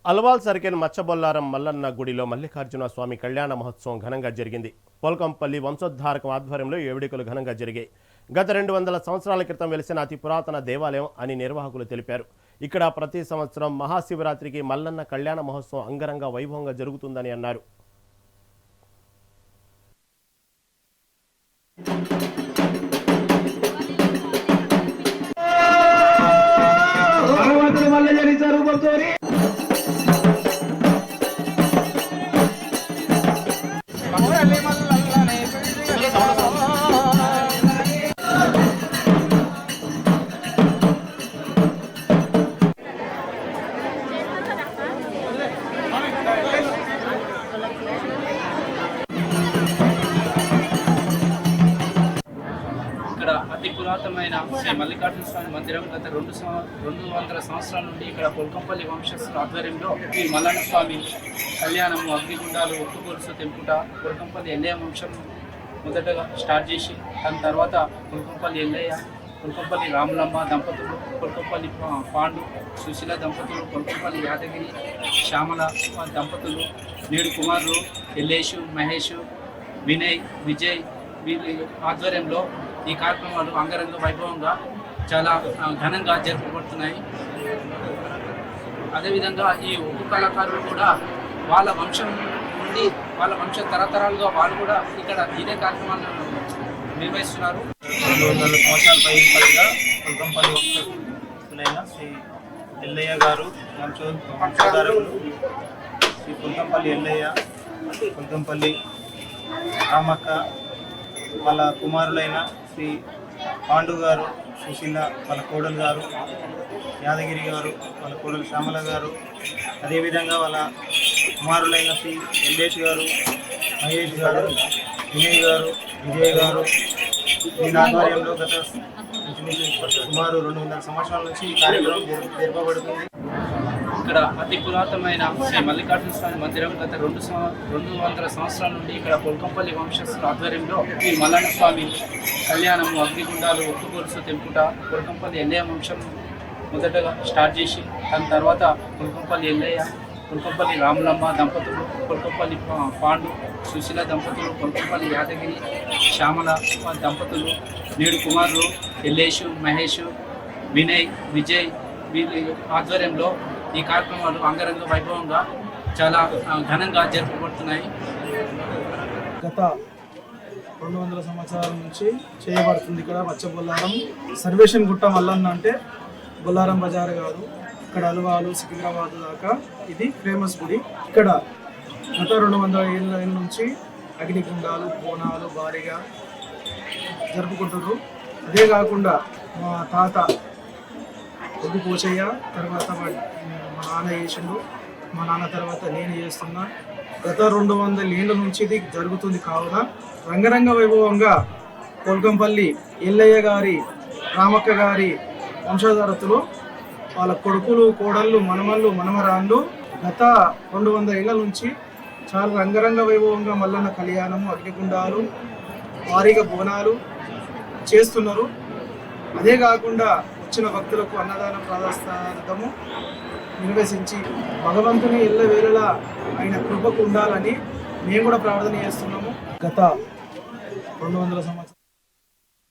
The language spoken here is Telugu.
అల్వాల్ సర్కిల్ మచ్చబొల్లారం మల్లన్న గుడిలో మల్లికార్జున స్వామి కళ్యాణ మహోత్సవం ఘనంగా జరిగింది. పోల్కంపల్లి వంశోద్ధారకం ఆధ్వర్యంలో వేడుకలు ఘనంగా జరిగాయి. గత 200 సంవత్సరాల క్రితం వెలిసిన అతి పురాతన దేవాలయం అని నిర్వాహకులు తెలిపారు. ఇక్కడ ప్రతి సంవత్సరం మహాశివరాత్రికి మల్లన్న కళ్యాణ మహోత్సవం అంగరంగ వైభవంగా జరుగుతుందని అన్నారు. ఇక్కడ అతి పురాతనమైన శ్రీ మల్లికార్జున స్వామి మందిరం గత 200 సంవత్సరాల నుండి ఇక్కడ పొల్కంపల్లి వంశస్థుల ఆధ్వర్యంలో ఈ మల్లన్న స్వామి కళ్యాణము, అగ్నిగుండాలు, ఒట్టుగొలుసు తెంపుట పొల్కంపల్లి ఎల్లయ్య వంశం మొదటగా స్టార్ట్ చేసి దాని తర్వాత పొల్కంపల్లి ఎల్లయ్య, పొల్కంపల్లి రాములమ్మ దంపతులు, పొల్కంపల్లి పాండు సుశీల దంపతులు, పొల్కంపల్లి యాదగిరి శ్యామల దంపతులు, నేడు కుమారులు ఎల్లేషు, మహేష్, వినయ్, విజయ్ వీళ్ళ ఆధ్వర్యంలో ఈ కార్యక్రమాలు అంగరంగ వైభవంగా చాలా ఘనంగా జరుపుబడుతున్నాయి. అదేవిధంగా ఈ ఒగ్గు కళాకారులు కూడా వాళ్ళ వంశం నుండి వాళ్ళ వంశ తరతరాలుగా వాళ్ళు కూడా ఇక్కడ ఇదే కార్యక్రమాలను నిర్వహిస్తున్నారు. 200 సంవత్సరాల పైగా పొల్కంపల్లి వంశస్థులైన శ్రీ ఎల్లయ్య గారు వంశోద్ధారకులు శ్రీ పొల్కంపల్లి ఎల్లయ్య, పొల్కంపల్లి రామక్క వాళ్ళ కుమారులైన శ్రీ పాండు గారు, సుశీల వాళ్ళ కోడలు గారు, యాదగిరి గారు వాళ్ళ కోడలు శ్యామల గారు, అదేవిధంగా వాళ్ళ కుమారులైన శ్రీ ఎల్లేష్ గారు, మహేష్ గారు, వినయ్ గారు, విజయ్ గారు దీని ఆధ్వర్యంలో గత సుమారు 200 సంవత్సరాల నుంచి ఈ కార్యక్రమం జరపబడుతుంది. ఇక్కడ అతి పురాతనమైన శ్రీ మల్లికార్జున స్వామి మందిరం గత 200 సంవత్సరాల నుండి ఇక్కడ పొల్కంపల్లి వంశస్థుల ఆధ్వర్యంలో ఈ మల్లన్న స్వామి కళ్యాణము, అగ్నిగుండాలు, ఒట్టుగొలుసు తెంపుట పొల్కంపల్లి ఎల్లయ్య వంశం మొదటగా స్టార్ట్ చేసి దాని తర్వాత పొల్కంపల్లి ఎల్లయ్య, పొల్కంపల్లి రాములమ్మ దంపతులు, పొల్కంపల్లి పాండు సుశీల దంపతులు, పొల్కంపల్లి యాదగిరి శ్యామల దంపతులు, నేడు కుమారులు ఎల్లేషు, మహేష్, వినయ్, విజయ్ వీళ్ళ ఆధ్వర్యంలో ఈ కార్యక్రమాలు అంగరంగ వైభవంగా చాలా ఘనంగా జరుపుబడుతున్నాయి. గత 200 సంవత్సరాల నుంచి చేయబడుతుంది. ఇక్కడ మచ్చబొల్లారం సర్వేషన్ గుట్ట మల్లన్న అంటే బొల్లారం బజార్ కాదు, ఇక్కడ అల్వాలు సికింద్రాబాద్ దాకా ఇది ఫేమస్ గుడి. ఇక్కడ గత 200 ఏళ్ళ నుంచి అగ్నిగుండాలు, బోనాలు భారీగా జరుపుకుంటున్నారు. అదే కాకుండా మా తాత ఒగ్గు పోచయ్య తర్వాత మా నాన్న చేసిండు, మా నాన్న తర్వాత నేను చేస్తున్నా. గత 200 ఏళ్ళ నుంచి ఇది జరుగుతుంది. కావున రంగరంగ వైభవంగా పొల్కంపల్లి ఎల్లయ్య గారి, రామక్క గారి వంశధారతులు వాళ్ళ కొడుకులు, కోడళ్ళు, మనమళ్ళు, మనమరాళ్ళు గత 200 ఏళ్ళ నుంచి చాలా రంగరంగ వైభవంగా మల్లన్న కళ్యాణము, అగ్నిగుండాలు, భారీగా బోనాలు చేస్తున్నారు. అదే కాకుండా వచ్చిన భక్తులకు అన్నదాన ప్రాదాస్తార్థము నిర్వహించి భగవంతుని ఎల్లవేళలా ఆయన కృపకు ఉండాలని మేము కూడా ప్రార్థన చేస్తున్నాము. గత 200 సంవత్సరాలు